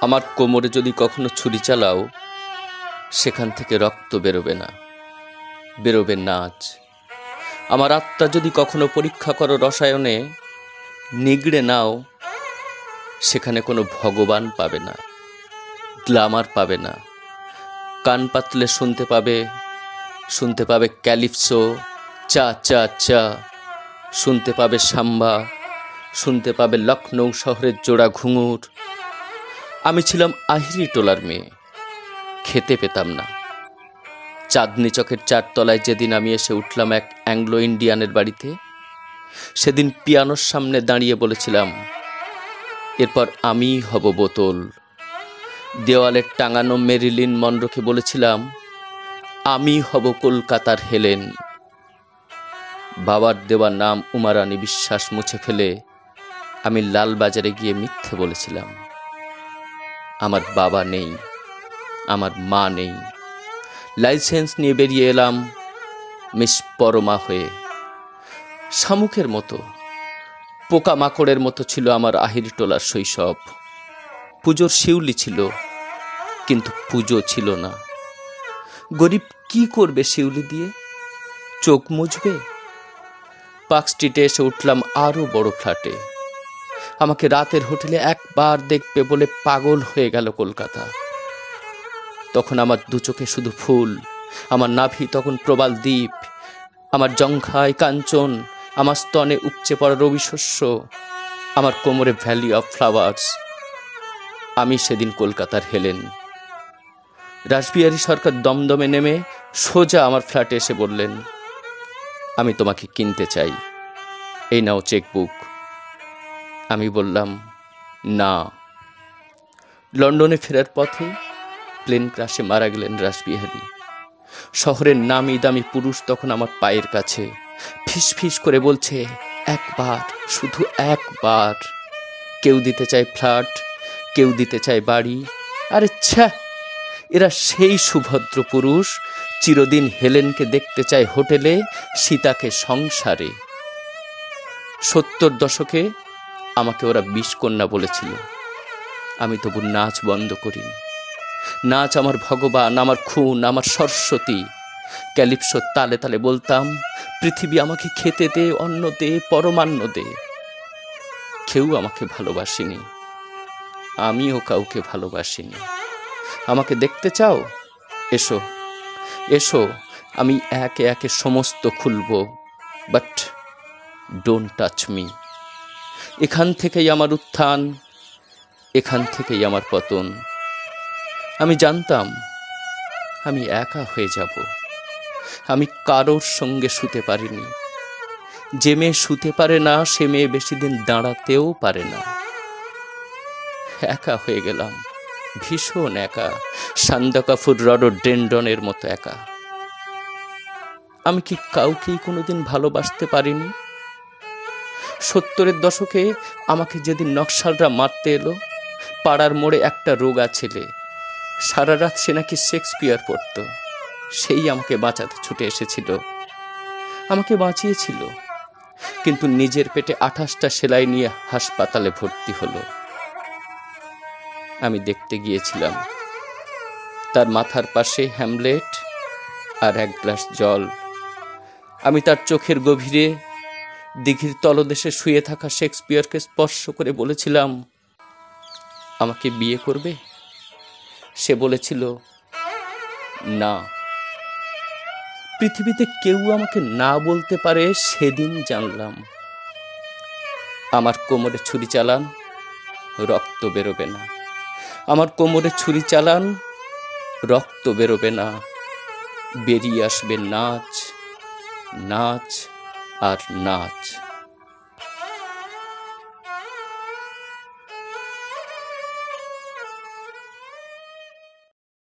আমার কোমরে যদি কখনো ছুরি চালাও, সেখান থেকে রক্ত বেরোবে না, বেরোবে নাচ। আমার আত্মা যদি কখনো পরীক্ষা করো রসায়নে, নিগড়ে নাও, সেখানে কোনো ভগবান পাবে না, গ্ল্যামার পাবে না। কান পাতলে শুনতে পাবে ক্যালিপসো, চা চা চা, শুনতে পাবে সাম্বা, শুনতে পাবে লখনৌ শহরের জোড়া ঘুঙুর। আমি ছিলাম আহিরি টোলার মেয়ে, খেতে পেতাম না। চাঁদনি চকের 4 তলায় যেদিন আমি এসে উঠলাম এক অ্যাংলো ইন্ডিয়ানের বাড়িতে, সেদিন পিয়ানোর সামনে দাঁড়িয়ে বলেছিলাম, এরপর আমিই হব বোতল। দেওয়ালের টাঙানো মেরিলিন মনরোকে বলেছিলাম, আমি হব কলকাতার হেলেন। বাবার দেওয়া নাম উমারানী বিশ্বাস মুছে ফেলে আমি লালবাজারে গিয়ে মিথ্যে বলেছিলাম, আমার বাবা নেই, আমার মা নেই। লাইসেন্স নিয়ে বেরিয়ে এলাম মিস পরমা হয়ে। শামুকের মতো, পোকামাকড়ের মতো ছিল আমার আহিরি টোলার শৈশব। পুজোর শিউলি ছিল, কিন্তু পুজো ছিল না। গরিব কি করবে শিউলি দিয়ে? চোখ মুছবে? পার্ক স্ট্রিটে এসে উঠলাম আরো বড় ফ্ল্যাটে। আমাকে রাতের হোটেলে একবার দেখবে বলে পাগল হয়ে গেল কলকাতা। তখন আমার দু চোখে শুধু ফুল, আমার নাভি তখন প্রবাল দ্বীপ, আমার জংঘায় কাঞ্চন, আমার স্তনে উপচে পড়া রবি শস্য, আমার কোমরে ভ্যালি অফ ফ্লাওয়ার্স। আমি সেদিন কলকাতার হেলেন। রাসবিহারী সরকার দমদমে নেমে সোজা আমার ফ্ল্যাটে এসে বললেন, আমি তোমাকে কিনতে চাই, এই নাও চেকবুক। আমি বললাম না। লন্ডনে ফেরার পথে প্লেন ক্রাশে মারা গেলেন রাসবিহারী। শহরের নামি দামি পুরুষ তখন আমার পায়ের কাছে ফিস ফিস করে বলছে, একবার, শুধু একবার। কেউ দিতে চায় ফ্ল্যাট, কেউ দিতে চায় বাড়ি। আরে ছ্যা, এরা সেই সুভদ্র পুরুষ চিরদিন হেলেনকে দেখতে চায় হোটেলে, সীতাকে সংসারে। 70 দশকে আমাকে ওরা বিষকন্যা বলেছিল, আমি তবু নাচ বন্ধ করিনি। নাচ আমার ভগবান, আমার খুন, আমার সরস্বতী। ক্যালিপসোর তালে তালে বলতাম, পৃথিবী আমাকে খেতে দে, অন্ন দে, পরমান্ন দে। কেউ আমাকে ভালোবাসেনি, আমিও কাউকে ভালোবাসিনি। আমাকে দেখতে চাও? এসো এসো, আমি একে একে সমস্ত খুলব, বাট ডোন্ট টাচ মি। এখান থেকেই আমার উত্থান, এখান থেকেই আমার পতন। আমি জানতাম আমি একা হয়ে যাব। আমি কারোর সঙ্গে শুতে পারিনি। যে মেয়ে শুতে পারে না, সে মেয়ে বেশি দিন দাঁড়াতেও পারে না। একা হয়ে গেলাম, ভীষণ একা, সান্দাকাফুর রডোডেন্ড্রনের মতো একা। আমি কি কাউকেই কোনোদিন ভালোবাসতে পারিনি? 70-এর দশকে আমাকে যেদিন নকশালরা মারতে এলো, পাড়ার মোড়ে একটা রোগা ছেলে, সারা রাত সে নাকি শেক্সপিয়ার পড়ত, সেই আমাকে বাঁচাতে ছুটে এসেছিল, আমাকে বাঁচিয়েছিল, কিন্তু নিজের পেটে 28টা সেলাই নিয়ে হাসপাতালে ভর্তি হলো। আমি দেখতে গিয়েছিলাম, তার মাথার পাশে হ্যামলেট আর 1 গ্লাস জল। আমি তার চোখের গভীরে দিঘির তলদেশে শুয়ে থাকা শেক্সপিয়ারকে স্পর্শ করে বলেছিলাম, আমাকে বিয়ে করবে? সে বলেছিল না। পৃথিবীতে কেউ আমাকে না বলতে পারে সেদিন জানলাম। আমার কোমরে ছুরি চালান, রক্ত বেরোবে না। আমার কোমরে ছুরি চালান, রক্ত বেরোবে না। বেরিয়ে আসবে নাচ, নাচ আর নাচ।